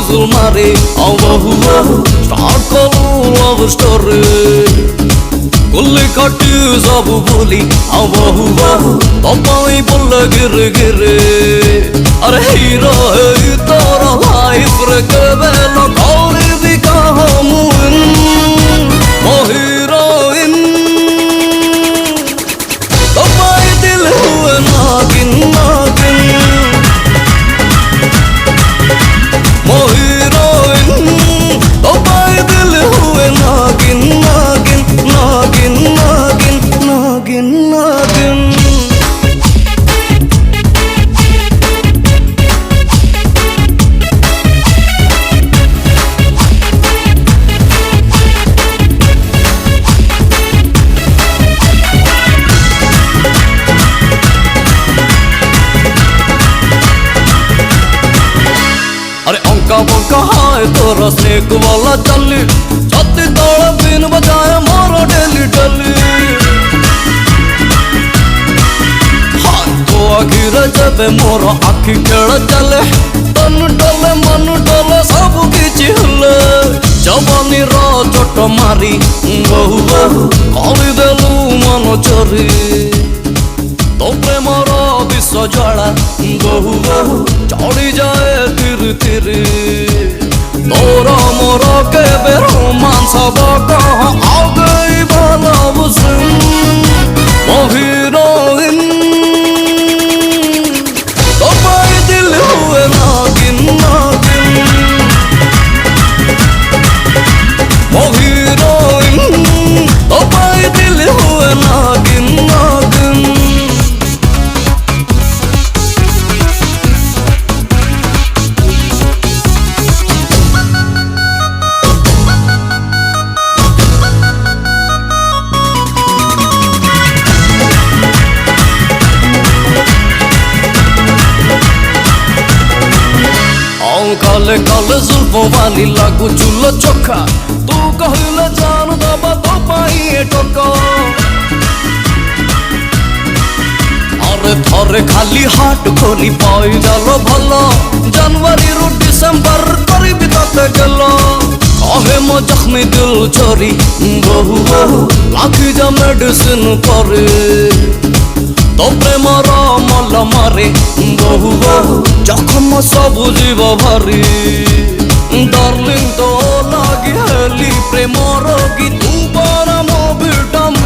whistle मारे बहु बहु start करूं love story गुल्ली काटी सब बोली बहु बहु तो पाई बोल गिर गिर अरे हीरो है तोरा लाइफ रे केवल गौरी भी कहा मुन ओ हीरोइन तो पाई दिल हुए नागिन नागिन ओ हीरोइन तो पाई दिल हुए नागिन नागिन नागिन नागिन नागिन नागिन अरे अंका बंका हाय तोरा स्नेक वाला चली छाती तोड़ बिन बजाए मोरो डेली डेली हाय तो आखिर जब मोरो आखि खेल चले तन डोले मन डोले सब किछि हले जवानी रो चोट मारी बहु बहु कली देलु मन चोरी तो प्रेमर विश्व ज्वाला बहु बहु चढ़ी जाए तिर तिर तोर मोर के रोमांस कह आ गई भला बुझुन ओ हीरोइन तो पाई दिल हुए नागिन नागिन ओ हीरोइन तो पाई दिल हुए नागिन नागिन काले काले जुल्फों वाली लागू चूल्हा चोखा तू कहले जान दबा तो पाई टोका अरे थोरे खाली हाट खोली पाई जालो भलो जनवरी रु डिसेंबर करी बिताते गेलो कहे मो जख्मी दिल चोरी बहु बहु लाखी जा मेडिसिन करे तो प्रेमर मल मारे बहु बहु जखम सब जीव भारी डार्लिंग तो लगी हेली प्रेमर की तू बड़ा मो विटामिन